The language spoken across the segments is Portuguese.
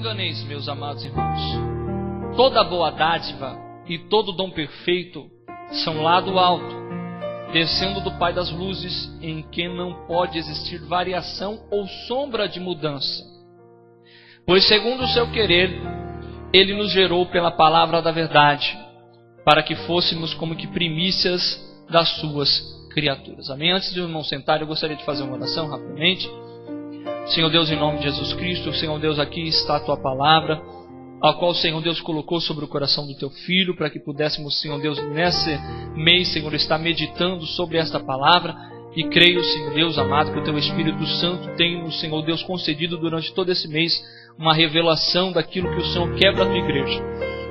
enganeis, meus amados irmãos. Toda boa dádiva e todo dom perfeito são lá do alto, descendo do Pai das luzes, em quem não pode existir variação ou sombra de mudança. Pois segundo o seu querer, Ele nos gerou pela palavra da verdade, para que fôssemos como que primícias das suas criaturas. Amém? Antes de o irmão sentar, eu gostaria de fazer uma oração rapidamente. Senhor Deus, em nome de Jesus Cristo, Senhor Deus, aqui está a Tua palavra, a qual o Senhor Deus colocou sobre o coração do Teu Filho, para que pudéssemos, Senhor Deus, nesse mês, Senhor, estar meditando sobre esta palavra. E creio, Senhor Deus amado, que o Teu Espírito Santo tem, Senhor Deus, concedido durante todo esse mês uma revelação daquilo que o Senhor quer para a Tua igreja.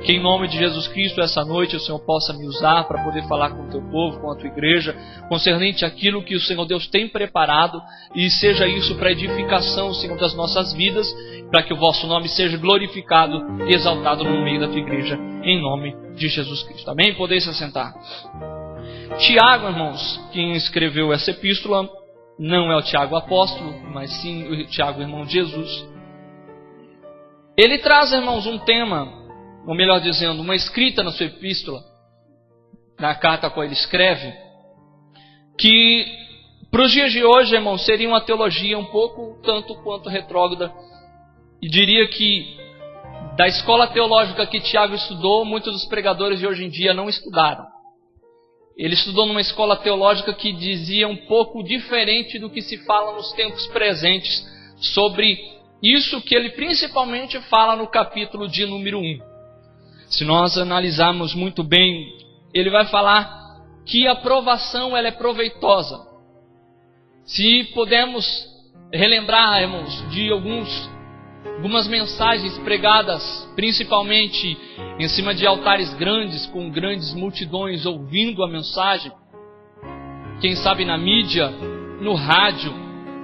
Que em nome de Jesus Cristo, essa noite, o Senhor possa me usar para poder falar com o Teu povo, com a Tua igreja, concernente àquilo que o Senhor Deus tem preparado, e seja isso para edificação, Senhor, das nossas vidas, para que o Vosso nome seja glorificado e exaltado no meio da Tua igreja, em nome de Jesus Cristo. Amém? Podeis se assentar. Tiago, irmãos, quem escreveu essa epístola, não é o Tiago apóstolo, mas sim o Tiago, irmão de Jesus. Ele traz, irmãos, um tema, ou melhor dizendo, uma escrita na sua epístola, na carta a qual ele escreve, que para os dias de hoje, irmãos, seria uma teologia um pouco tanto quanto retrógrada, e diria que da escola teológica que Tiago estudou, muitos dos pregadores de hoje em dia não estudaram. Ele estudou numa escola teológica que dizia um pouco diferente do que se fala nos tempos presentes sobre isso que ele principalmente fala no capítulo de número 1. Se nós analisarmos muito bem, ele vai falar que a provação ela é proveitosa. Se pudermos relembrar, irmãos, de algumas mensagens pregadas, principalmente em cima de altares grandes, com grandes multidões ouvindo a mensagem, quem sabe na mídia, no rádio,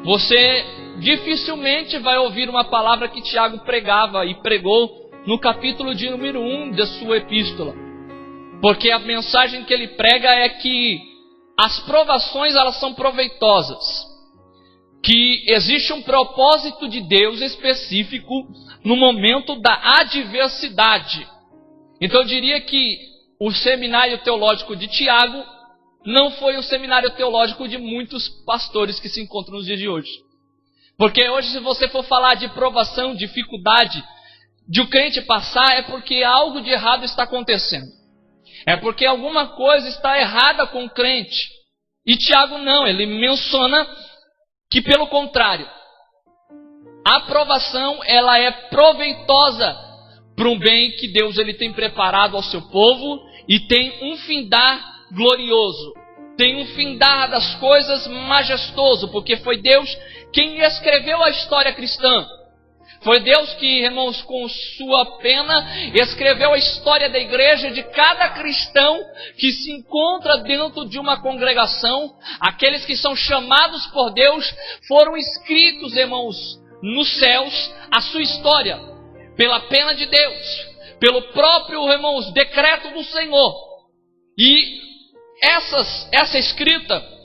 você dificilmente vai ouvir uma palavra que Tiago pregava e pregou no capítulo de número 1 da sua epístola. Porque a mensagem que ele prega é que as provações elas são proveitosas. Que existe um propósito de Deus específico no momento da adversidade. Então eu diria que o seminário teológico de Tiago não foi o seminário teológico de muitos pastores que se encontram nos dias de hoje. Porque hoje, se você for falar de provação, dificuldade, de o crente passar, é porque algo de errado está acontecendo. É porque alguma coisa está errada com o crente. E Tiago não, ele menciona que pelo contrário, a provação ela é proveitosa para um bem que Deus ele tem preparado ao seu povo e tem um findar glorioso. Tem um findar das coisas majestoso, porque foi Deus quem escreveu a história cristã. Foi Deus que, irmãos, com sua pena, escreveu a história da igreja, de cada cristão que se encontra dentro de uma congregação. Aqueles que são chamados por Deus foram escritos, irmãos, nos céus, a sua história, pela pena de Deus, pelo próprio, irmãos, decreto do Senhor. E essa escrita,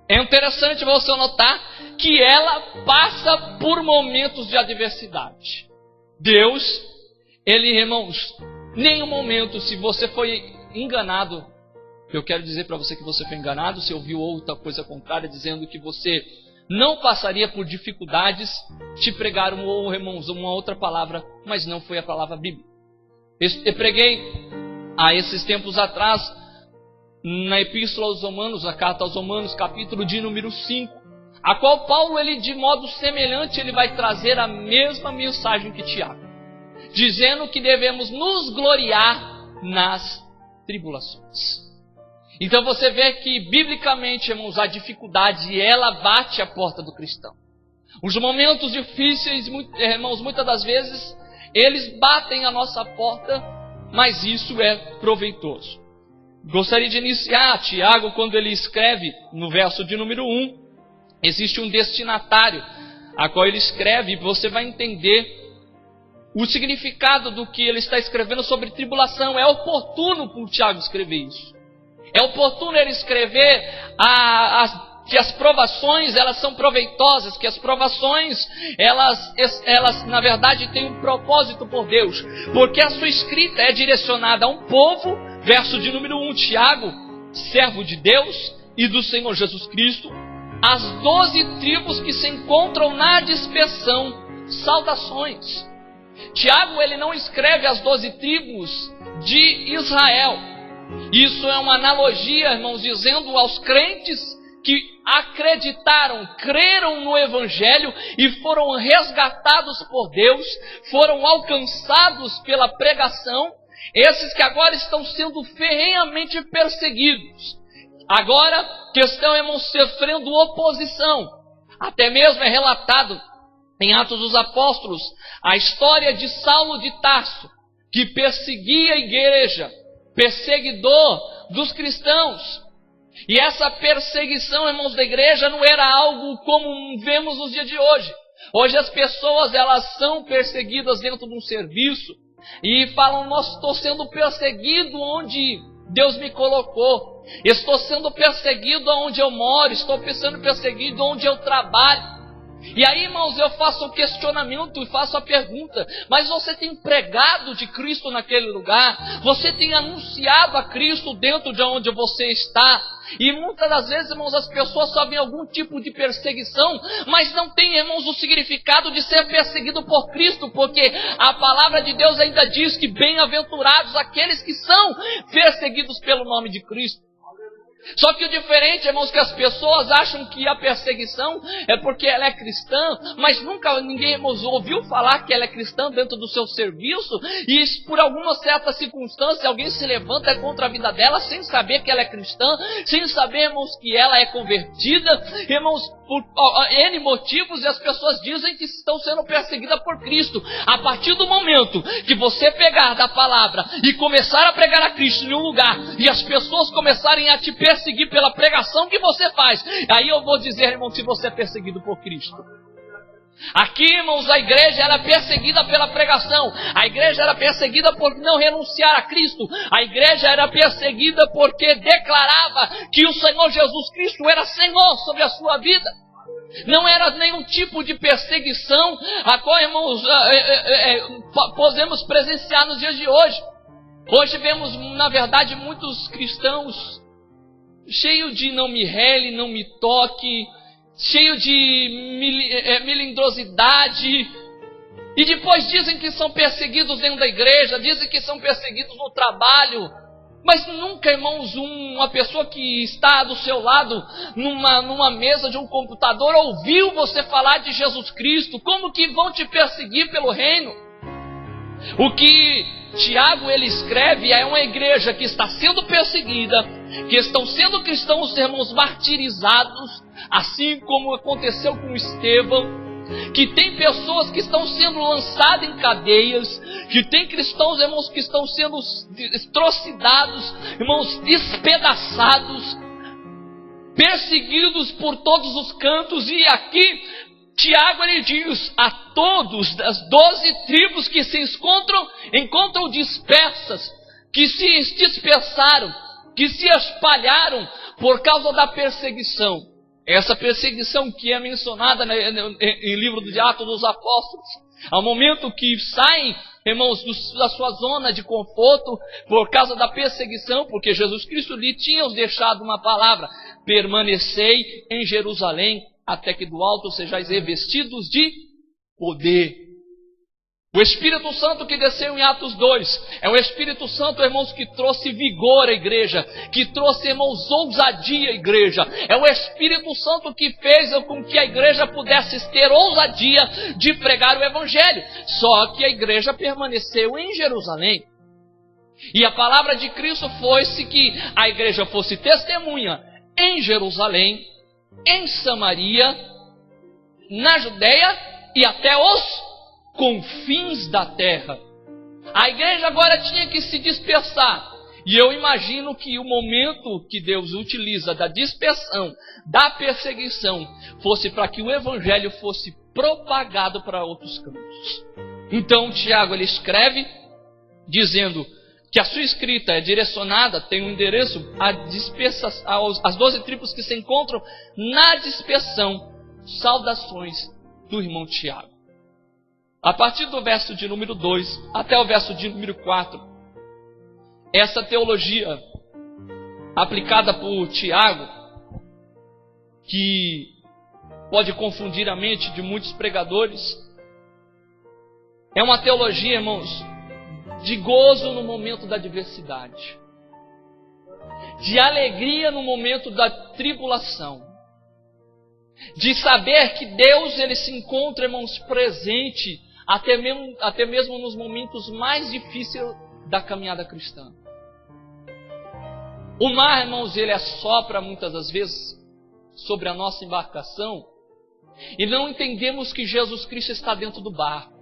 é interessante você notar que ela passa por momentos de adversidade. Deus, Ele, irmãos, nenhum momento, se você foi enganado, eu quero dizer para você que você foi enganado, se ouviu outra coisa contrária, dizendo que você não passaria por dificuldades, te pregaram, irmãos, uma outra palavra, mas não foi a palavra bíblica. Eu preguei há esses tempos atrás, na Epístola aos Romanos, a carta aos Romanos, capítulo de número 5, a qual Paulo, ele de modo semelhante, ele vai trazer a mesma mensagem que Tiago, dizendo que devemos nos gloriar nas tribulações. Então você vê que, biblicamente, irmãos, a dificuldade, ela bate a porta do cristão. Os momentos difíceis, irmãos, muitas das vezes, eles batem a nossa porta, mas isso é proveitoso. Gostaria de iniciar, Tiago, quando ele escreve, no verso de número 1, existe um destinatário, a qual ele escreve, e você vai entender o significado do que ele está escrevendo sobre tribulação. É oportuno para o Tiago escrever isso. É oportuno ele escrever a que as provações, elas são proveitosas, que as provações, elas na verdade têm um propósito por Deus, porque a sua escrita é direcionada a um povo, verso de número 1, Tiago, servo de Deus e do Senhor Jesus Cristo, as 12 tribos que se encontram na dispersão, saudações. Tiago, ele não escreve as 12 tribos de Israel. Isso é uma analogia, irmãos, dizendo aos crentes que acreditaram, creram no Evangelho e foram resgatados por Deus, foram alcançados pela pregação, esses que agora estão sendo ferrenhamente perseguidos. Agora que estão, irmãos, sofrendo oposição. Até mesmo é relatado em Atos dos Apóstolos a história de Saulo de Tarso, que perseguia a igreja, perseguidor dos cristãos. E essa perseguição, irmãos, da igreja não era algo como vemos nos dias de hoje. Hoje as pessoas, elas são perseguidas dentro de um serviço e falam: nossa, estou sendo perseguido onde Deus me colocou, estou sendo perseguido onde eu moro, estou sendo perseguido onde eu trabalho. E aí, irmãos, eu faço o questionamento e faço a pergunta: mas você tem pregado de Cristo naquele lugar? Você tem anunciado a Cristo dentro de onde você está? E muitas das vezes, irmãos, as pessoas só veem algum tipo de perseguição, mas não tem, irmãos, o significado de ser perseguido por Cristo, porque a palavra de Deus ainda diz que bem-aventurados aqueles que são perseguidos pelo nome de Cristo. Só que o diferente, irmãos, que as pessoas acham que a perseguição é porque ela é cristã, mas nunca ninguém, irmãos, ouviu falar que ela é cristã dentro do seu serviço, e por alguma certa circunstância alguém se levanta contra a vida dela sem saber que ela é cristã, sem saber, irmãos, que ela é convertida, irmãos, por N motivos, e as pessoas dizem que estão sendo perseguidas por Cristo. A partir do momento que você pegar da palavra e começar a pregar a Cristo em um lugar, e as pessoas começarem a te perseguir pela pregação que você faz, aí eu vou dizer, irmão, que você é perseguido por Cristo. Aqui, irmãos, a igreja era perseguida pela pregação, a igreja era perseguida por não renunciar a Cristo, a igreja era perseguida porque declarava que o Senhor Jesus Cristo era Senhor sobre a sua vida. Não era nenhum tipo de perseguição a qual, irmãos, podemos presenciar nos dias de hoje. Hoje vemos, na verdade, muitos cristãos cheios de não me rele, não me toque, cheio de melindrosidade, e depois dizem que são perseguidos dentro da igreja, dizem que são perseguidos no trabalho, mas nunca, irmãos, uma pessoa que está do seu lado, numa mesa de um computador, ouviu você falar de Jesus Cristo. Como que vão te perseguir pelo reino? O que Tiago, ele escreve, é uma igreja que está sendo perseguida, que estão sendo cristãos, irmãos, martirizados, assim como aconteceu com Estevão, que tem pessoas que estão sendo lançadas em cadeias, que tem cristãos, irmãos, que estão sendo atrocidados, irmãos, despedaçados, perseguidos por todos os cantos. E aqui Tiago, ele diz a todos das 12 tribos que se encontram dispersas, que se dispersaram, que se espalharam por causa da perseguição. Essa perseguição que é mencionada em livro de Atos dos Apóstolos, ao momento que saem, irmãos, da sua zona de conforto por causa da perseguição, porque Jesus Cristo lhe tinha deixado uma palavra: permanecei em Jerusalém, até que do alto sejais revestidos de poder. O Espírito Santo que desceu em Atos 2, é o Espírito Santo, irmãos, que trouxe vigor à igreja, que trouxe, irmãos, ousadia à igreja. É o Espírito Santo que fez com que a igreja pudesse ter ousadia de pregar o Evangelho. Só que a igreja permaneceu em Jerusalém. E a palavra de Cristo foi-se que a igreja fosse testemunha em Jerusalém, em Samaria, na Judeia e até os confins da terra. A igreja agora tinha que se dispersar. E eu imagino que o momento que Deus utiliza da dispersão, da perseguição, fosse para que o evangelho fosse propagado para outros campos. Então Tiago, ele escreve dizendo que a sua escrita é direcionada, tem um endereço às 12 tribos que se encontram na dispersão. Saudações do irmão Tiago. A partir do verso de número 2 até o verso de número 4, essa teologia aplicada por Tiago, que pode confundir a mente de muitos pregadores, é uma teologia, irmãos, de gozo no momento da adversidade, de alegria no momento da tribulação, de saber que Deus ele se encontra, irmãos, presente até mesmo nos momentos mais difíceis da caminhada cristã. O mar, irmãos, ele assopra muitas das vezes sobre a nossa embarcação e não entendemos que Jesus Cristo está dentro do barco.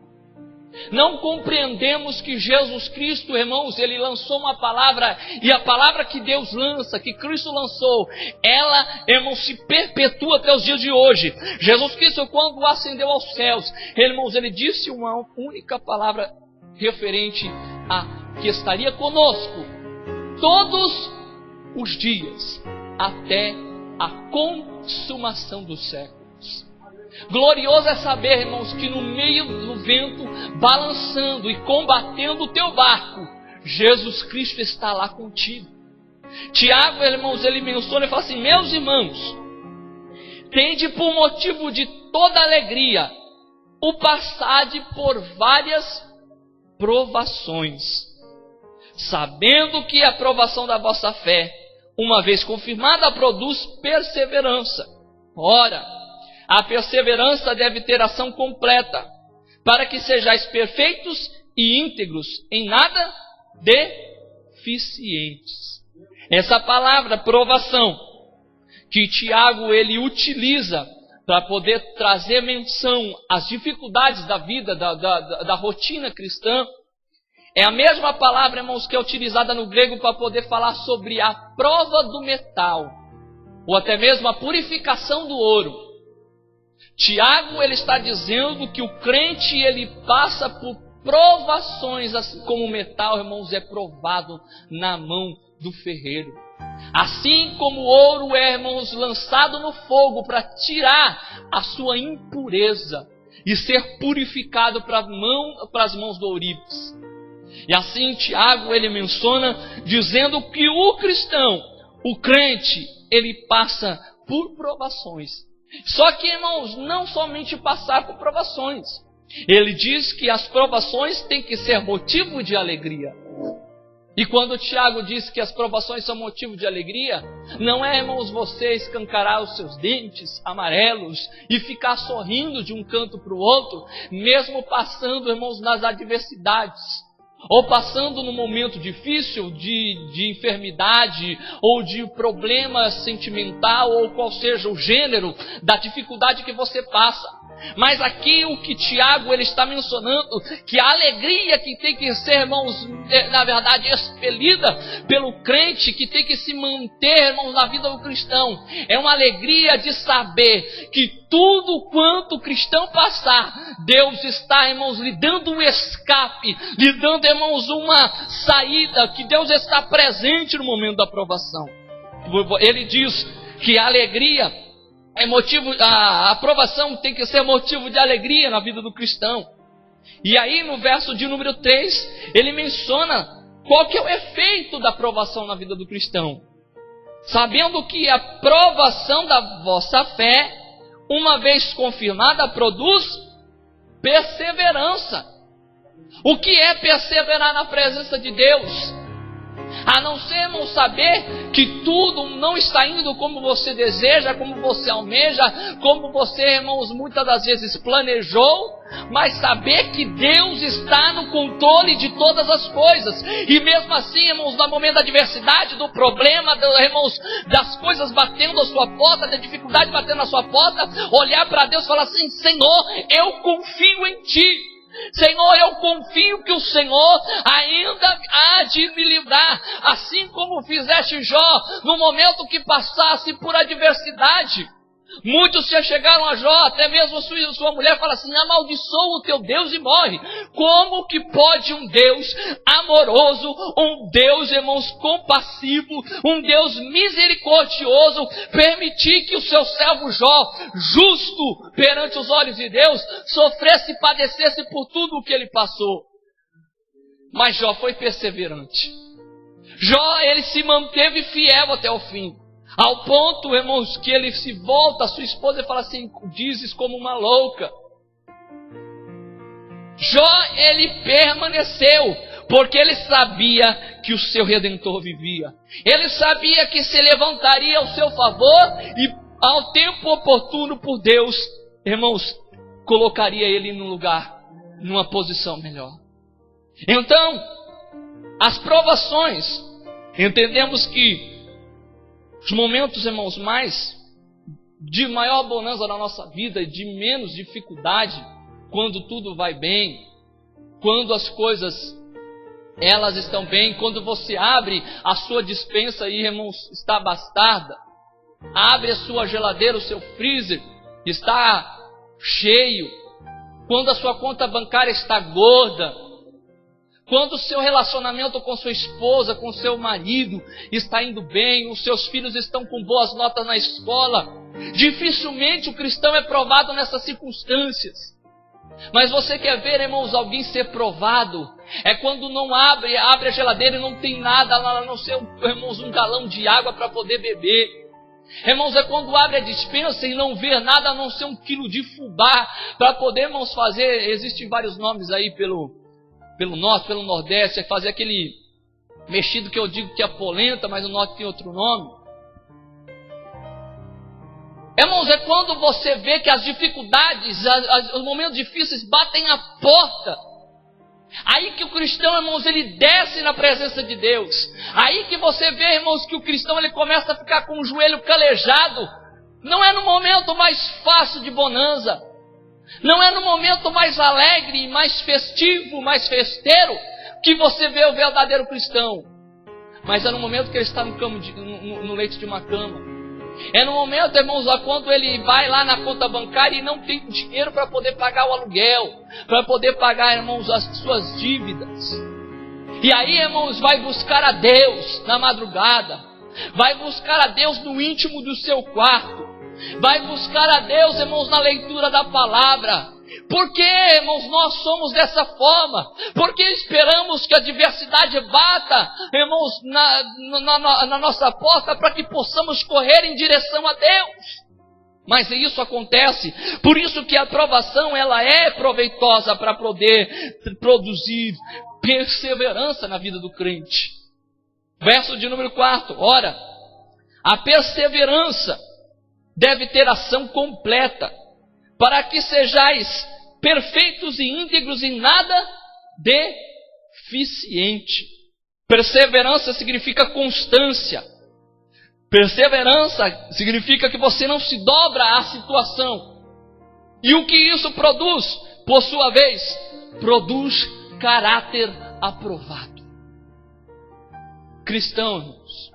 Não compreendemos que Jesus Cristo, irmãos, ele lançou uma palavra, e a palavra que Deus lança, que Cristo lançou, ela, irmãos, se perpetua até os dias de hoje. Jesus Cristo, quando ascendeu aos céus, irmãos, ele disse uma única palavra referente a que estaria conosco todos os dias, até a consumação dos séculos. Glorioso é saber, irmãos, que no meio do vento, balançando e combatendo o teu barco, Jesus Cristo está lá contigo. Tiago, irmãos, ele menciona e fala assim: meus irmãos, tende por motivo de toda alegria o passade por várias provações, sabendo que a provação da vossa fé, uma vez confirmada, produz perseverança. Ora, a perseverança deve ter ação completa, para que sejais perfeitos e íntegros, em nada deficientes. Essa palavra, provação, que Tiago ele utiliza para poder trazer menção às dificuldades da vida, da rotina cristã, é a mesma palavra, irmãos, que é utilizada no grego para poder falar sobre a prova do metal, ou até mesmo a purificação do ouro. Tiago ele está dizendo que o crente ele passa por provações, assim como o metal, irmãos, é provado na mão do ferreiro. Assim como o ouro é, irmãos, lançado no fogo para tirar a sua impureza e ser purificado para as mãos do ourives. E assim Tiago ele menciona dizendo que o cristão, o crente, ele passa por provações. Só que, irmãos, não somente passar por provações. Ele diz que as provações têm que ser motivo de alegria. E quando Tiago diz que as provações são motivo de alegria, não é, irmãos, você escancarar os seus dentes amarelos e ficar sorrindo de um canto para o outro, mesmo passando, irmãos, nas adversidades. Ou passando num momento difícil de enfermidade, ou de problema sentimental, ou qual seja o gênero da dificuldade que você passa. Mas aqui o que Tiago ele está mencionando, que a alegria que tem que ser, irmãos, na verdade expelida pelo crente, que tem que se manter, irmãos, na vida do cristão, é uma alegria de saber que tudo quanto o cristão passar, Deus está, irmãos, lhe dando um escape, lhe dando, irmãos, uma saída, que Deus está presente no momento da provação. Ele diz que a alegria é motivo, a aprovação tem que ser motivo de alegria na vida do cristão. E aí no verso de número 3, ele menciona qual que é o efeito da aprovação na vida do cristão. Sabendo que a provação da vossa fé, uma vez confirmada, produz perseverança. O que é perseverar na presença de Deus? A não ser, irmão, saber que tudo não está indo como você deseja, como você almeja, como você, irmãos, muitas das vezes planejou, mas saber que Deus está no controle de todas as coisas. E mesmo assim, irmãos, no momento da adversidade, do problema, irmãos, das coisas batendo a sua porta, da dificuldade batendo a sua porta, olhar para Deus e falar assim: Senhor, eu confio em Ti. Senhor, eu confio que o Senhor ainda há de me livrar, assim como fizeste Jó, no momento que passasse por adversidade. Muitos se chegaram a Jó, até mesmo sua mulher fala assim: amaldiçoa o teu Deus e morre. Como que pode um Deus amoroso, um Deus, irmãos, compassivo, um Deus misericordioso, permitir que o seu servo Jó, justo perante os olhos de Deus, sofresse e padecesse por tudo o que ele passou? Mas Jó foi perseverante. Jó, ele se manteve fiel até o fim. Ao ponto, irmãos, que ele se volta à sua esposa e fala assim: dizes como uma louca. Jó, ele permaneceu, porque ele sabia que o seu Redentor vivia. Ele sabia que se levantaria ao seu favor e ao tempo oportuno por Deus, irmãos, colocaria ele num lugar, numa posição melhor. Então, as provações, entendemos que os momentos, irmãos, de maior bonança na nossa vida e de menos dificuldade, quando tudo vai bem, quando as coisas, elas estão bem, quando você abre a sua despensa e, irmãos, está abastada, abre a sua geladeira, o seu freezer, está cheio, quando a sua conta bancária está gorda, quando o seu relacionamento com sua esposa, com seu marido está indo bem, os seus filhos estão com boas notas na escola, dificilmente o cristão é provado nessas circunstâncias. Mas você quer ver, irmãos, alguém ser provado? É quando não abre a geladeira e não tem nada lá, a não ser, irmãos, um galão de água para poder beber. Irmãos, é quando abre a despensa e não vê nada a não ser 1 quilo de fubá para poder, irmãos, fazer. Existem vários nomes aí pelo norte, pelo nordeste, é fazer aquele mexido que eu digo que é polenta, mas no norte tem outro nome. Irmãos, é quando você vê que as dificuldades, os momentos difíceis batem a porta. Aí que o cristão, irmãos, ele desce na presença de Deus. Aí que você vê, irmãos, que o cristão ele começa a ficar com o joelho calejado. Não é no momento mais fácil de bonança. Não é no momento mais alegre, mais festivo, mais festeiro que você vê o verdadeiro cristão. Mas é no momento que ele está no leito de uma cama. É no momento, irmãos, quando ele vai lá na conta bancária e não tem dinheiro para poder pagar o aluguel, para poder pagar, irmãos, as suas dívidas. E aí, irmãos, vai buscar a Deus na madrugada, vai buscar a Deus no íntimo do seu quarto, vai buscar a Deus, irmãos, na leitura da palavra. Por que, irmãos, nós somos dessa forma? Porque esperamos que a adversidade bata, irmãos, na nossa porta para que possamos correr em direção a Deus. Mas isso acontece, por isso que a provação ela é proveitosa para poder produzir perseverança na vida do crente. Verso de número 4, ora, a perseverança deve ter ação completa, para que sejais perfeitos e íntegros em nada deficiente. Perseverança significa constância. Perseverança significa que você não se dobra à situação. E o que isso produz? Por sua vez, produz caráter aprovado. Cristão, irmãos,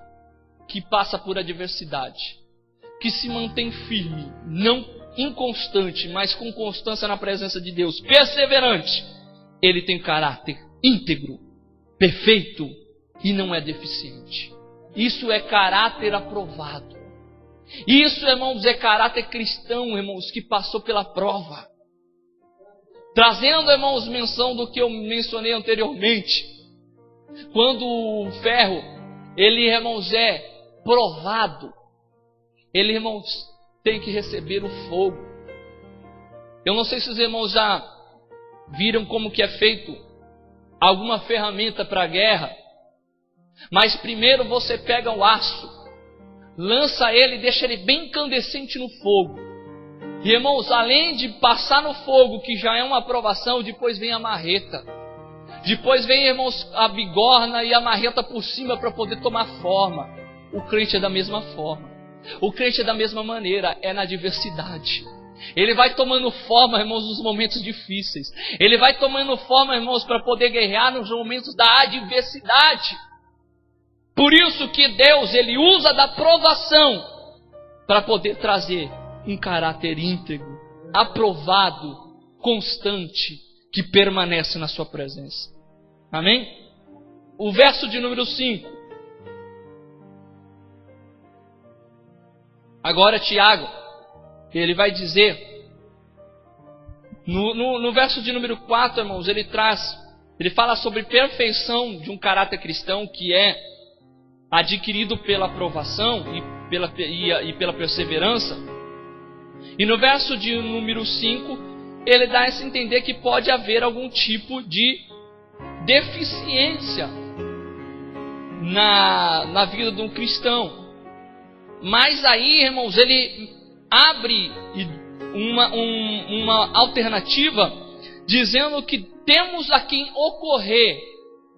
que passa por adversidade, que se mantém firme, não inconstante, mas com constância na presença de Deus, perseverante, ele tem caráter íntegro, perfeito e não é deficiente. Isso é caráter aprovado. Isso, irmãos, é caráter cristão, irmãos, que passou pela prova. Trazendo, irmãos, menção do que eu mencionei anteriormente. Quando o ferro, ele, irmãos, é provado, ele, irmãos, tem que receber o fogo. Eu não sei se os irmãos já viram como que é feito alguma ferramenta para a guerra, mas primeiro você pega o aço, lança ele e deixa ele bem incandescente no fogo. E, irmãos, além de passar no fogo, que já é uma aprovação, depois vem a marreta. Depois vem, irmãos, a bigorna e a marreta por cima para poder tomar forma. O crente é da mesma forma. O crente é da mesma maneira, é na adversidade. Ele vai tomando forma, irmãos, nos momentos difíceis. Ele vai tomando forma, irmãos, para poder guerrear nos momentos da adversidade. Por isso que Deus, Ele usa da provação para poder trazer um caráter íntegro, aprovado, constante, que permanece na sua presença. Amém? O verso de número 5. Agora Tiago, ele vai dizer, no verso de número 4, irmãos, ele fala sobre perfeição de um caráter cristão que é adquirido pela aprovação e pela perseverança. E no verso de número 5, ele dá a se entender que pode haver algum tipo de deficiência na vida de um cristão. Mas aí, irmãos, ele abre uma alternativa, dizendo que temos a quem ocorrer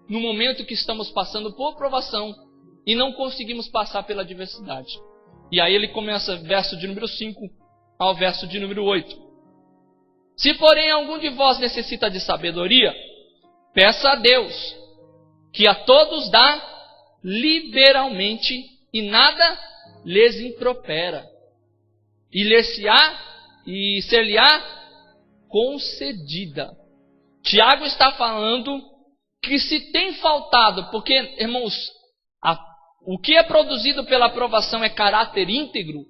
no momento que estamos passando por provação e não conseguimos passar pela adversidade. E aí ele começa, verso de número 5 ao verso de número 8. Se porém algum de vós necessita de sabedoria, peça a Deus, que a todos dá liberalmente e nada lhes impropera, e ser-lhe-á concedida. Tiago está falando que se tem faltado, porque, irmãos, o que é produzido pela aprovação é caráter íntegro.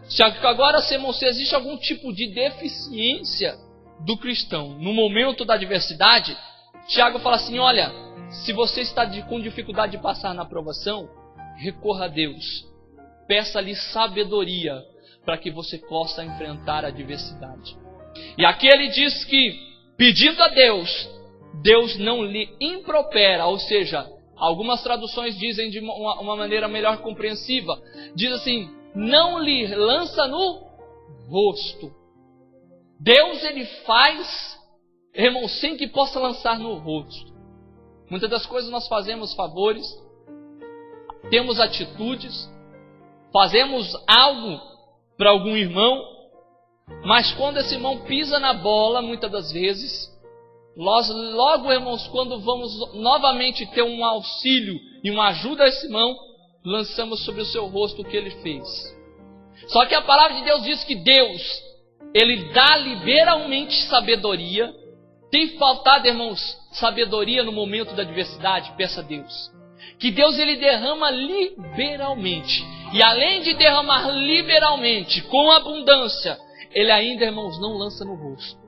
Se agora, se existe algum tipo de deficiência do cristão no momento da adversidade, Tiago fala assim: olha, se você está com dificuldade de passar na aprovação, recorra a Deus, peça-lhe sabedoria para que você possa enfrentar a adversidade. E aqui ele diz que, pedindo a Deus, Deus não lhe impropera, ou seja, algumas traduções dizem de uma maneira melhor compreensiva, diz assim, não lhe lança no rosto. Deus, ele faz, irmão, sem que possa lançar no rosto. Muitas das coisas nós fazemos favores, temos atitudes, fazemos algo para algum irmão, mas quando esse irmão pisa na bola, muitas das vezes, logo, irmãos, quando vamos novamente ter um auxílio e uma ajuda a esse irmão, lançamos sobre o seu rosto o que ele fez. Só que a palavra de Deus diz que Deus, ele dá liberalmente sabedoria. Tem faltado, irmãos, sabedoria no momento da adversidade? Peça a Deus. Que Deus, ele derrama liberalmente. E além de derramar liberalmente, com abundância, ele ainda, irmãos, não lança no rosto.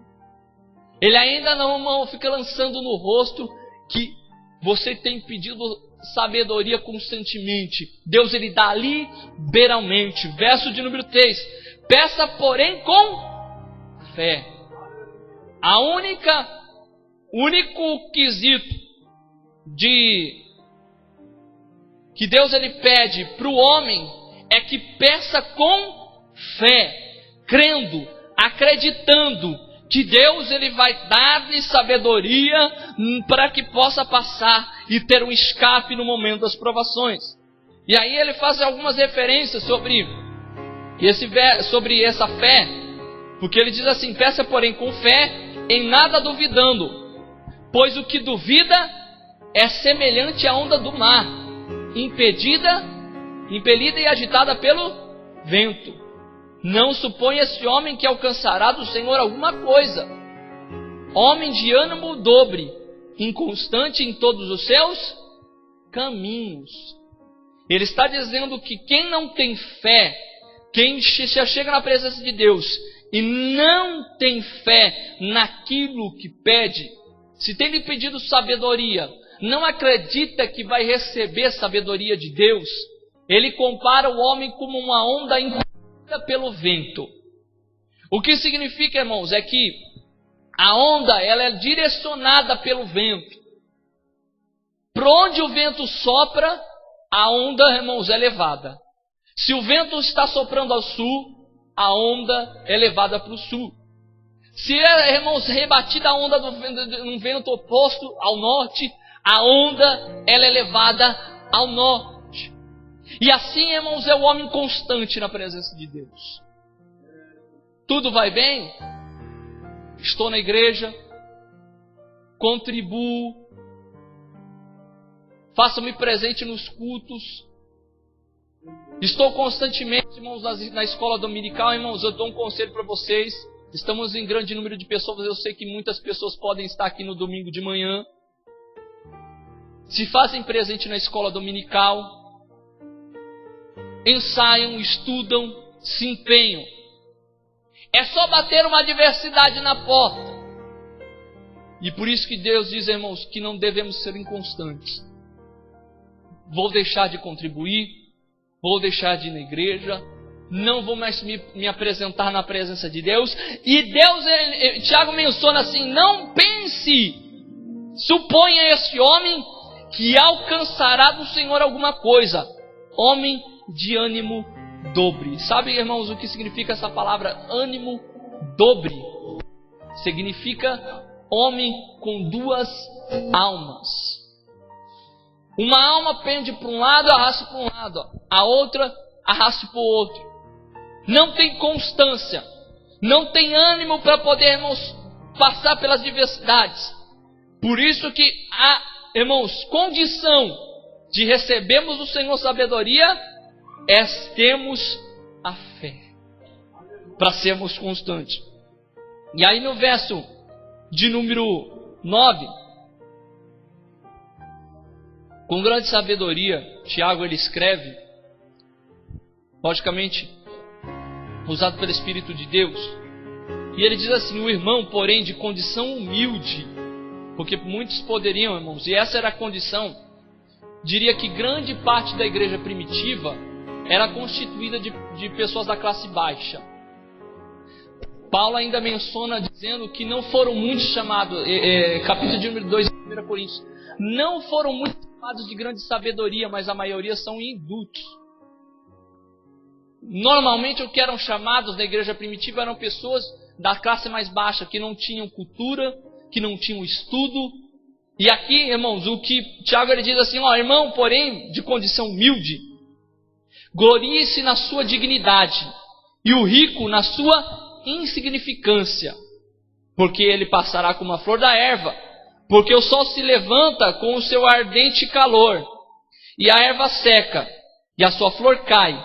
Ele ainda não fica lançando no rosto que você tem pedido sabedoria constantemente. Deus, ele dá liberalmente. Verso de número 3. Peça, porém, com fé. Único quesito que Deus, ele pede para o homem é que peça com fé, crendo, acreditando que Deus, ele vai dar-lhe sabedoria para que possa passar e ter um escape no momento das provações. E aí ele faz algumas referências sobre essa fé, porque ele diz assim: peça porém com fé, em nada duvidando, pois o que duvida é semelhante à onda do mar, impelida e agitada pelo vento. Não suponha esse homem que alcançará do Senhor alguma coisa. Homem de ânimo dobre, inconstante em todos os seus caminhos. Ele está dizendo que quem não tem fé, quem chega na presença de Deus e não tem fé naquilo que pede, se tem lhe pedido sabedoria, não acredita que vai receber sabedoria de Deus, ele compara o homem como uma onda impelida pelo vento. O que significa, irmãos, é que a onda, ela é direcionada pelo vento. Para onde o vento sopra, a onda, irmãos, é levada. Se o vento está soprando ao sul, a onda é levada para o sul. Se é, irmãos, rebatida a onda num vento oposto ao norte, a onda, ela é levada ao norte. E assim, irmãos, é o homem constante na presença de Deus. Tudo vai bem? Estou na igreja, contribuo, faço-me presente nos cultos, Estou constantemente, irmãos, na escola dominical. Irmãos, eu dou um conselho para vocês. Estamos em grande número de pessoas. Eu sei que muitas pessoas podem estar aqui no domingo de manhã. Se fazem presente na escola dominical. Ensaiam, estudam, se empenham. É só bater uma adversidade na porta. E por isso que Deus diz, irmãos, que não devemos ser inconstantes. Vou deixar de contribuir, vou deixar de ir na igreja, não vou mais me apresentar na presença de Deus. E Deus, Tiago menciona assim, não pense, suponha esse homem que alcançará do Senhor alguma coisa. Homem de ânimo dobre. Sabe, irmãos, o que significa essa palavra ânimo dobre? Significa homem com duas almas. Uma alma pende para um lado, arrasta para um lado. A outra arrasta para o outro. Não tem constância. Não tem ânimo para poder, irmãos, passar pelas diversidades. Por isso que há, irmãos, condição de recebermos do Senhor sabedoria é termos a fé. Para sermos constantes. E aí no verso de número 9, com grande sabedoria, Tiago ele escreve, logicamente, usado pelo Espírito de Deus, e ele diz assim, o irmão, porém, de condição humilde, porque muitos poderiam, irmãos, e essa era a condição, diria que grande parte da igreja primitiva era constituída de pessoas da classe baixa. Paulo ainda menciona dizendo que não foram muitos chamados, capítulo de número 2 de 1 Coríntios, não foram muitos chamados de grande sabedoria, mas a maioria são indutos. Normalmente o que eram chamados da igreja primitiva eram pessoas da classe mais baixa, que não tinham cultura, que não tinham estudo. E aqui, irmãos, o que Tiago ele diz assim, ó, irmão, porém, de condição humilde, glorie-se na sua dignidade, e o rico na sua insignificância, porque ele passará como a flor da erva, porque o sol se levanta com o seu ardente calor, e a erva seca, e a sua flor cai,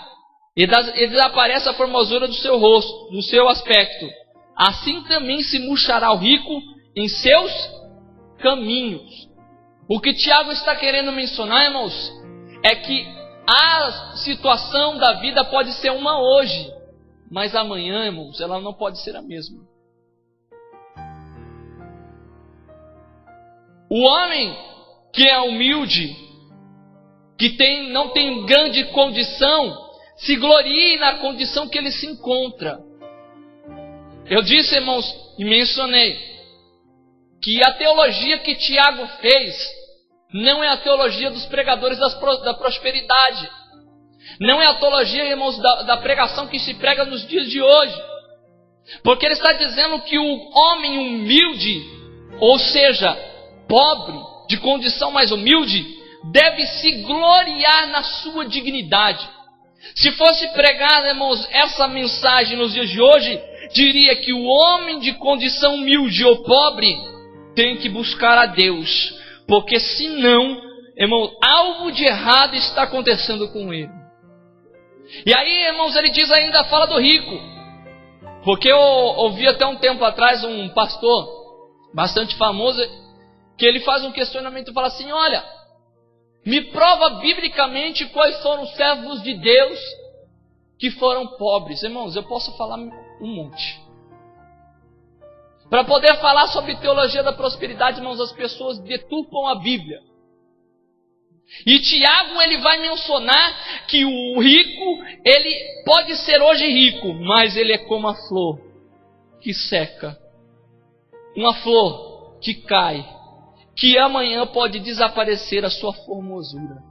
e desaparece a formosura do seu rosto, do seu aspecto. Assim também se murchará o rico em seus caminhos. O que Tiago está querendo mencionar, irmãos, é que a situação da vida pode ser uma hoje, mas amanhã, irmãos, ela não pode ser a mesma. O homem que é humilde, que não tem grande condição, se glorie na condição que ele se encontra. Eu disse, irmãos, e mencionei, que a teologia que Tiago fez não é a teologia dos pregadores da prosperidade. Não é a teologia, irmãos, da pregação que se prega nos dias de hoje. Porque ele está dizendo que o homem humilde, ou seja, pobre, de condição mais humilde, deve se gloriar na sua dignidade. Se fosse pregada, irmãos, essa mensagem nos dias de hoje, diria que o homem de condição humilde ou pobre tem que buscar a Deus. Porque senão, irmão, algo de errado está acontecendo com ele. E aí, irmãos, ele diz ainda, fala do rico. Porque eu ouvi até um tempo atrás um pastor bastante famoso, que ele faz um questionamento e fala assim, olha, me prova biblicamente quais foram os servos de Deus que foram pobres. Irmãos, eu posso falar um monte. Para poder falar sobre teologia da prosperidade, irmãos, as pessoas deturpam a Bíblia. E Tiago, ele vai mencionar que o rico, ele pode ser hoje rico, mas ele é como a flor que seca. Uma flor que cai, que amanhã pode desaparecer a sua formosura.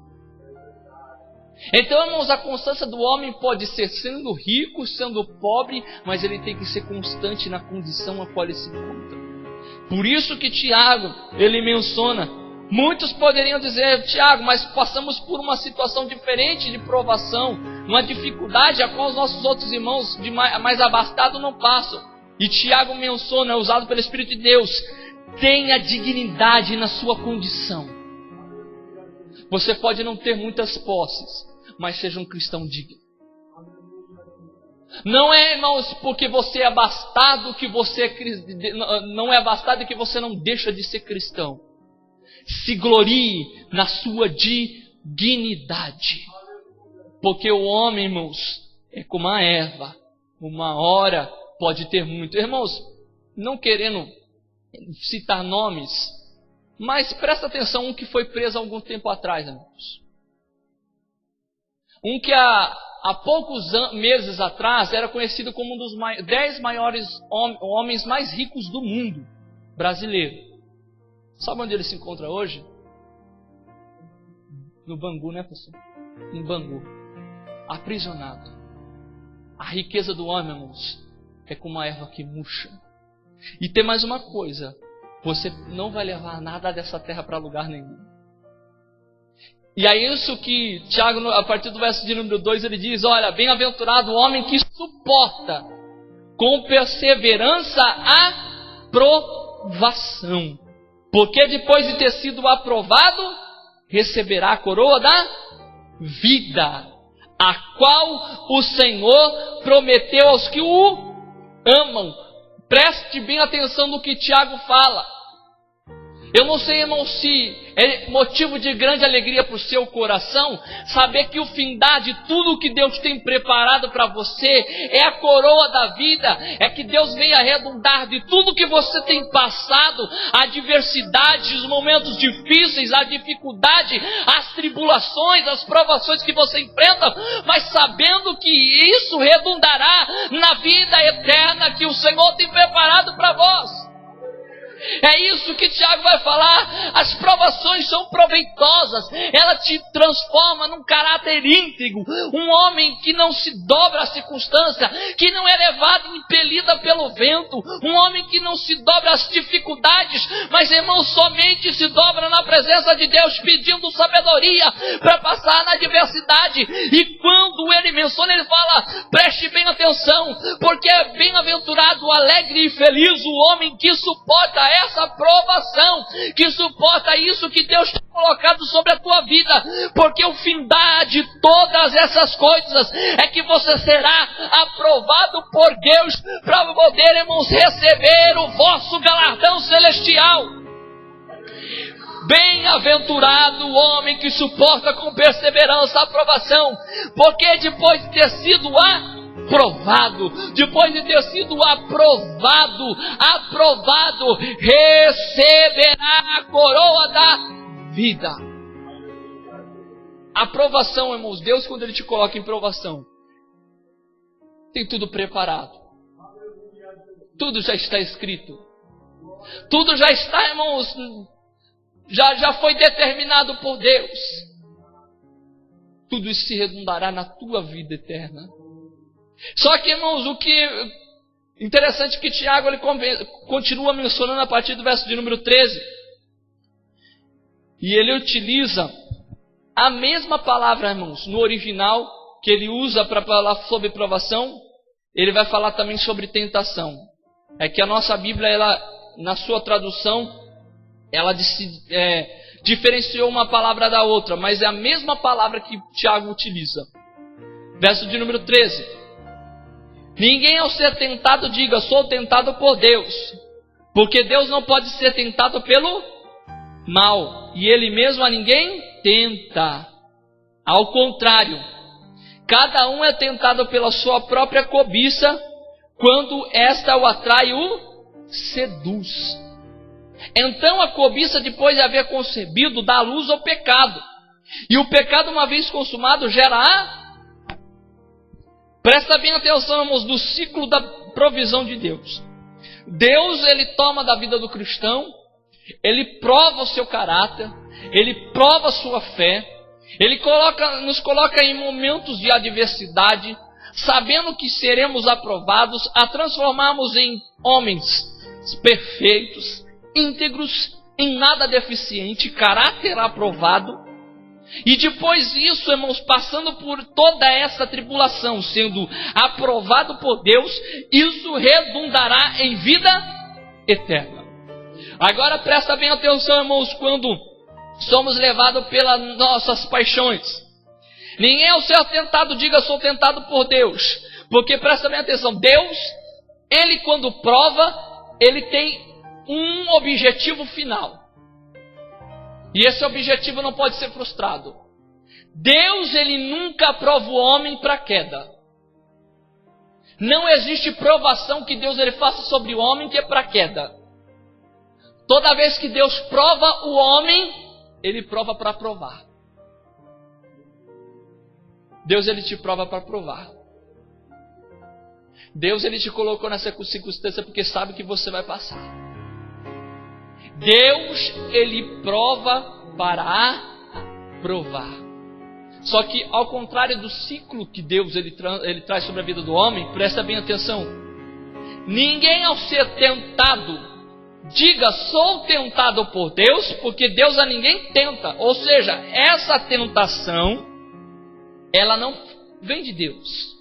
Então, irmãos, a constância do homem pode ser sendo rico, sendo pobre, mas ele tem que ser constante na condição a qual ele se encontra. Por isso que Tiago, ele menciona, muitos poderiam dizer, Tiago, mas passamos por uma situação diferente de provação, uma dificuldade a qual os nossos outros irmãos mais abastados não passam. E Tiago menciona, usado pelo Espírito de Deus, tenha dignidade na sua condição. Você pode não ter muitas posses, mas seja um cristão digno. Não é, irmãos, porque você é abastado que você não é abastado e que você não deixa de ser cristão. Se glorie na sua dignidade. Porque o homem, irmãos, é como a erva. Uma hora pode ter muito. Irmãos, não querendo citar nomes, mas presta atenção, um que foi preso há algum tempo atrás, irmãos. Um que há poucos meses atrás era conhecido como um dos 10 maiores homens mais ricos do mundo, brasileiro. Sabe onde ele se encontra hoje? No Bangu, né, pessoal? Em Bangu. Aprisionado. A riqueza do homem, irmãos, é como uma erva que murcha. E tem mais uma coisa: você não vai levar nada dessa terra para lugar nenhum. E é isso que Tiago, a partir do verso de número 2, ele diz: olha, bem-aventurado o homem que suporta com perseverança a provação, porque depois de ter sido aprovado, receberá a coroa da vida, a qual o Senhor prometeu aos que o amam. Preste bem atenção no que Tiago fala. Eu não sei, irmão, se é motivo de grande alegria para o seu coração saber que o findar de tudo que Deus tem preparado para você é a coroa da vida, é que Deus venha arredondar de tudo que você tem passado, a adversidade, os momentos difíceis, a dificuldade, as tribulações, as provações que você enfrenta, mas sabendo que isso redundará na vida eterna que o Senhor tem preparado para vós. É isso que Tiago vai falar. As provações são proveitosas. Ela te transforma num caráter íntegro. Um homem que não se dobra à circunstância, que não é levado e impelida pelo vento. Um homem que não se dobra às dificuldades, mas, irmão, somente se dobra na presença de Deus, pedindo sabedoria para passar na adversidade. E quando ele menciona, ele fala: preste bem atenção, porque é bem-aventurado, alegre e feliz o homem que suporta essa provação, que suporta isso que Deus tem colocado sobre a tua vida, porque o findar de todas essas coisas é que você será aprovado por Deus para poder, irmãos, receber o vosso galardão celestial. Bem-aventurado o homem que suporta com perseverança a provação, porque depois de ter sido depois de ter sido aprovado, receberá a coroa da vida. A provação, irmãos, Deus, quando Ele te coloca em provação, tem tudo preparado. Tudo já está escrito. Tudo já está, irmãos, já foi determinado por Deus. Tudo isso se redundará na tua vida eterna. Só que, irmãos, o que interessante é que Tiago ele continua mencionando a partir do verso de número 13. E ele utiliza a mesma palavra, irmãos, no original, que ele usa para falar sobre provação. Ele vai falar também sobre tentação. É que a nossa Bíblia, ela, na sua tradução, ela diferenciou uma palavra da outra, mas é a mesma palavra que Tiago utiliza. Verso de número 13. Ninguém ao ser tentado diga: sou tentado por Deus, porque Deus não pode ser tentado pelo mal, e Ele mesmo a ninguém tenta. Ao contrário, cada um é tentado pela sua própria cobiça, quando esta o atrai, o seduz. Então a cobiça, depois de haver concebido, dá luz ao pecado, e o pecado, uma vez consumado, gera a... Presta bem atenção, irmãos, do ciclo da provisão de Deus. Deus, Ele toma da vida do cristão, Ele prova o seu caráter, Ele prova a sua fé, Ele nos coloca em momentos de adversidade, sabendo que seremos aprovados, a transformarmos em homens perfeitos, íntegros, em nada deficiente, caráter aprovado. E depois disso, irmãos, passando por toda essa tribulação, sendo aprovado por Deus, isso redundará em vida eterna. Agora presta bem atenção, irmãos, quando somos levados pelas nossas paixões. Ninguém ao ser tentado diga sou tentado por Deus. Porque presta bem atenção, Deus, Ele quando prova, Ele tem um objetivo final. E esse objetivo não pode ser frustrado. Deus, Ele nunca prova o homem para queda. Não existe provação que Deus ele faça sobre o homem que é para queda. Toda vez que Deus prova o homem, Ele prova para provar. Deus ele te prova para provar. Deus ele te colocou nessa circunstância porque sabe que você vai passar. Deus ele prova para provar. Só que ao contrário do ciclo que Deus ele traz sobre a vida do homem, presta bem atenção. Ninguém ao ser tentado diga sou tentado por Deus, porque Deus a ninguém tenta. Ou seja, essa tentação ela não vem de Deus.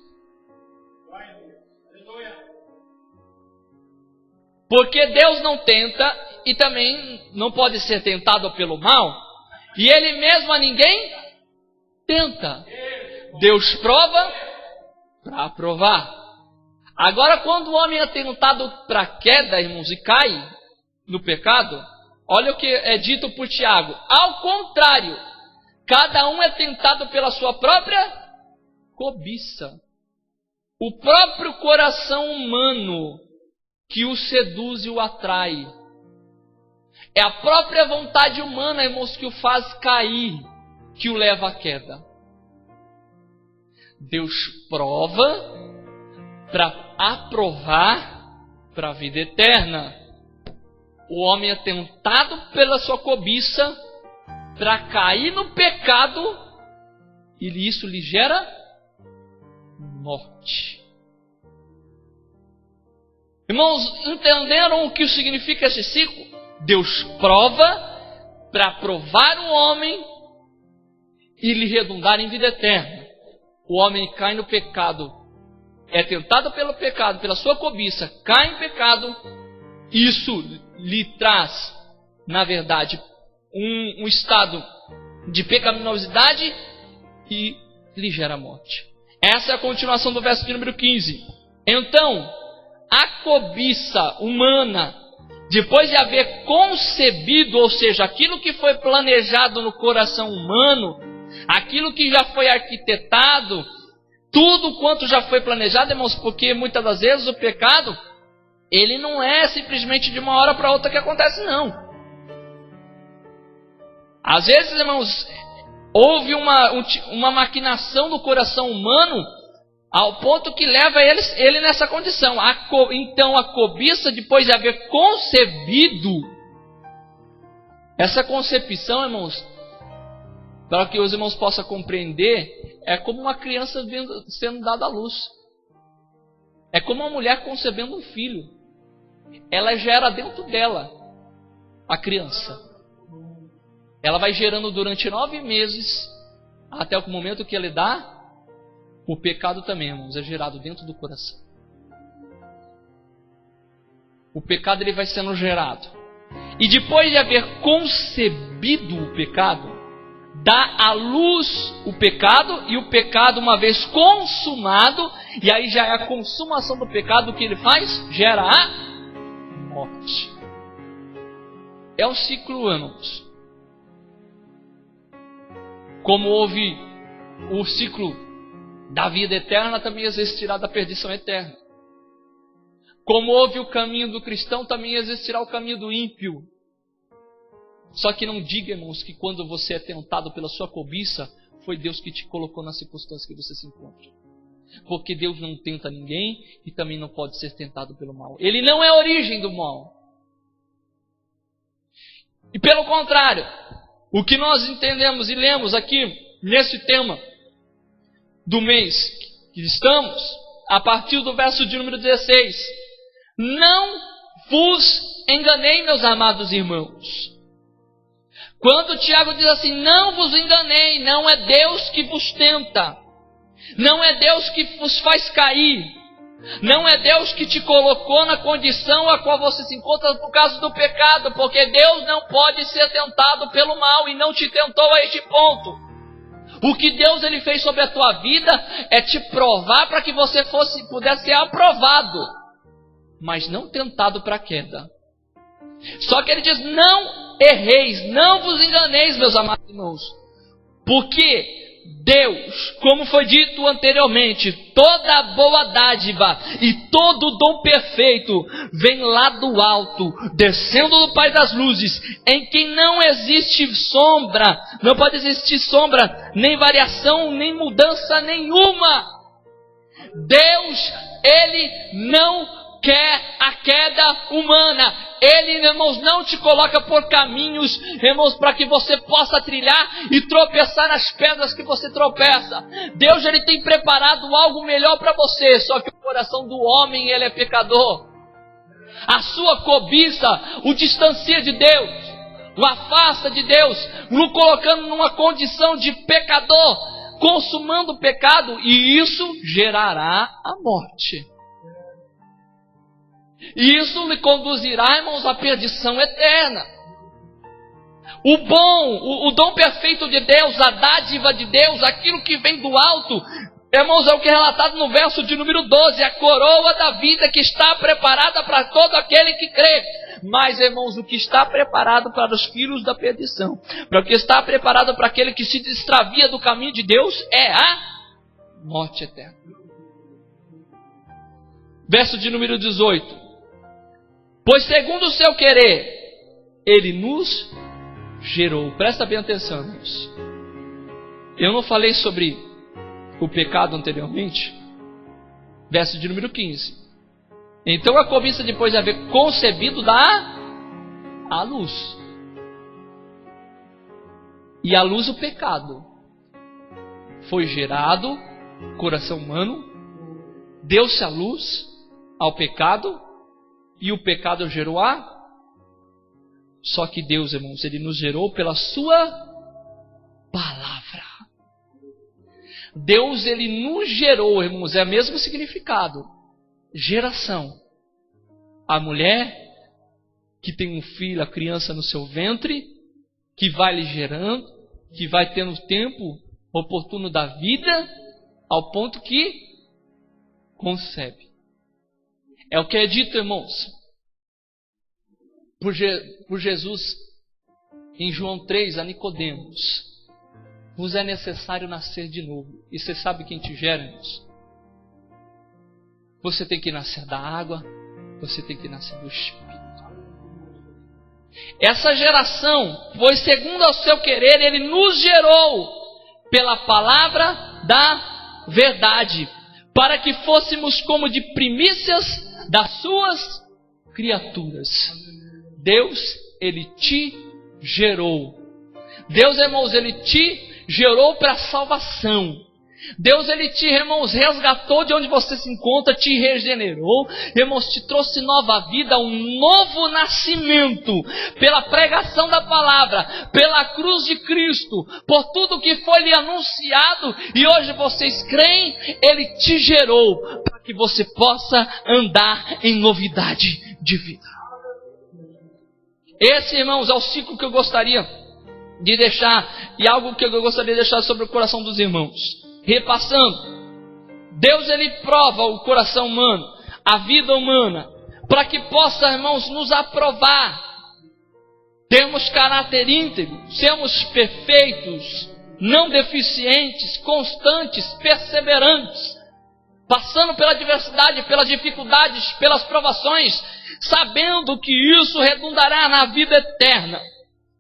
Porque Deus não tenta e também não pode ser tentado pelo mal. E Ele mesmo a ninguém tenta. Deus prova para provar. Agora quando o homem é tentado para queda, irmãos, e cai no pecado, olha o que é dito por Tiago. Ao contrário, cada um é tentado pela sua própria cobiça. O próprio coração humano que o seduz e o atrai. É a própria vontade humana, irmãos, que o faz cair, que o leva à queda. Deus prova para aprovar para a vida eterna. O homem é tentado pela sua cobiça para cair no pecado e isso lhe gera morte. Irmãos, entenderam o que significa esse ciclo? Deus prova para provar o homem e lhe redundar em vida eterna. O homem cai no pecado, é tentado pelo pecado, pela sua cobiça, cai em pecado. Isso lhe traz, na verdade, um estado de pecaminosidade e lhe gera morte. Essa é a continuação do verso de número 15. Então, a cobiça humana, depois de haver concebido, ou seja, aquilo que foi planejado no coração humano, aquilo que já foi arquitetado, tudo quanto já foi planejado, irmãos, porque muitas das vezes o pecado, ele não é simplesmente de uma hora para outra que acontece, não. Às vezes, irmãos, houve uma maquinação do coração humano ao ponto que leva ele nessa condição. Então a cobiça, depois de haver concebido, essa concepção, irmãos, para que os irmãos possam compreender, é como uma criança sendo dada à luz. É como uma mulher concebendo um filho. Ela gera dentro dela a criança. Ela vai gerando durante 9 meses, até o momento que ele dá. O pecado também, irmãos, é gerado dentro do coração. O pecado ele vai sendo gerado. E depois de haver concebido o pecado, dá à luz o pecado, e o pecado, uma vez consumado, e aí já é a consumação do pecado, o que ele faz? Gera a morte. É um ciclo, irmãos. Como houve o ciclo da vida eterna, também existirá da perdição eterna. Como houve o caminho do cristão, também existirá o caminho do ímpio. Só que não diga, irmãos, que quando você é tentado pela sua cobiça, foi Deus que te colocou na circunstância que você se encontra. Porque Deus não tenta ninguém e também não pode ser tentado pelo mal. Ele não é a origem do mal. E pelo contrário, o que nós entendemos e lemos aqui nesse tema do mês que estamos, a partir do verso de número 16. Não vos enganei, meus amados irmãos. Quando Tiago diz assim, não vos enganei, não é Deus que vos tenta, não é Deus que vos faz cair, não é Deus que te colocou na condição a qual você se encontra por causa do pecado, porque Deus não pode ser tentado pelo mal e não te tentou a este ponto. O que Deus ele fez sobre a tua vida é te provar para que você pudesse ser aprovado, mas não tentado para a queda. Só que ele diz: não erreis, não vos enganeis, meus amados irmãos, porque Deus, como foi dito anteriormente, toda boa dádiva e todo dom perfeito vem lá do alto, descendo do Pai das luzes, em quem não existe sombra, não pode existir sombra, nem variação, nem mudança nenhuma. Deus, Ele não quer a queda humana. Ele, irmãos, não te coloca por caminhos, irmãos, para que você possa trilhar e tropeçar nas pedras que você tropeça. Deus, Ele tem preparado algo melhor para você, só que o coração do homem, ele é pecador. A sua cobiça o distancia de Deus, o afasta de Deus, o colocando numa condição de pecador, consumando o pecado, e isso gerará a morte. E isso lhe conduzirá, irmãos, à perdição eterna. O dom perfeito de Deus, a dádiva de Deus, aquilo que vem do alto, irmãos, é o que é relatado no verso de número 12, a coroa da vida que está preparada para todo aquele que crê. Mas, irmãos, o que está preparado para os filhos da perdição, para o que está preparado para aquele que se extravia do caminho de Deus, é a morte eterna. Verso de número 18. Pois segundo o seu querer, Ele nos gerou. Presta bem atenção, irmãos. Eu não falei sobre o pecado anteriormente? Verso de número 15. Então a cobiça, depois de haver concebido, dá a luz. E a luz, o pecado. Foi gerado, coração humano, deu-se a luz ao pecado, e o pecado gerou a... Só que Deus, irmãos, Ele nos gerou pela sua palavra. Deus, Ele nos gerou, irmãos, é o mesmo significado. Geração. A mulher que tem um filho, a criança no seu ventre, que vai lhe gerando, que vai tendo o tempo oportuno da vida, ao ponto que concebe. É o que é dito, irmãos, por Jesus em João 3 a Nicodemos: vos é necessário nascer de novo. E você sabe quem te gera, irmãos? Você tem que nascer da água, você tem que nascer do Espírito. Essa geração, pois segundo ao seu querer, Ele nos gerou pela palavra da verdade, para que fôssemos como de primícias das suas criaturas. Deus, Ele te gerou. Deus, irmãos, Ele te gerou para a salvação. Deus, Ele te, irmãos, resgatou de onde você se encontra, te regenerou, irmãos, te trouxe nova vida, um novo nascimento, pela pregação da palavra, pela cruz de Cristo, por tudo que foi lhe anunciado, e hoje vocês creem. Ele te gerou para que você possa andar em novidade de vida. Esse, irmãos, é o ciclo que eu gostaria de deixar, e algo que eu gostaria de deixar sobre o coração dos irmãos. Repassando, Deus, Ele prova o coração humano, a vida humana, para que possa, irmãos, nos aprovar, termos caráter íntegro, sermos perfeitos, não deficientes, constantes, perseverantes, passando pela adversidade, pelas dificuldades, pelas provações, sabendo que isso redundará na vida eterna.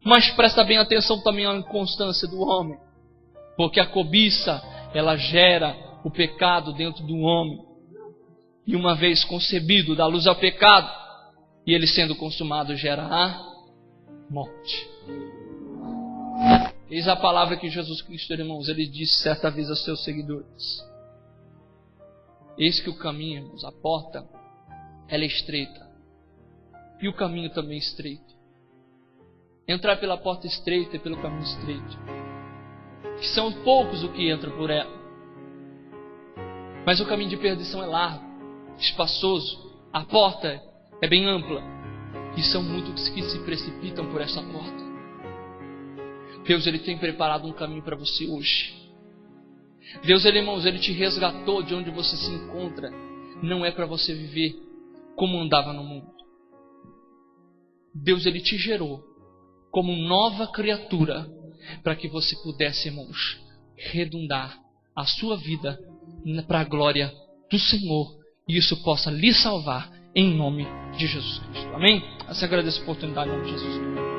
Mas presta bem atenção também à inconstância do homem, porque a cobiça, ela gera o pecado dentro do homem. E uma vez concebido, dá luz ao pecado, e ele sendo consumado, gera a morte. Eis a palavra que Jesus Cristo, irmãos, Ele disse certa vez aos seus seguidores: eis que o caminho, irmãos, a porta, ela é estreita, e o caminho também é estreito. Entrar pela porta estreita e pelo caminho estreito, que são poucos o que entram por ela. Mas o caminho de perdição é largo, espaçoso. A porta é bem ampla, e são muitos que se precipitam por essa porta. Deus, Ele tem preparado um caminho para você hoje. Deus, irmãos, Ele te resgatou de onde você se encontra. Não é para você viver como andava no mundo. Deus, Ele te gerou como nova criatura para que você pudesse, irmãos, redundar a sua vida para a glória do Senhor e isso possa lhe salvar em nome de Jesus Cristo. Amém? Eu agradeço a oportunidade em nome de Jesus.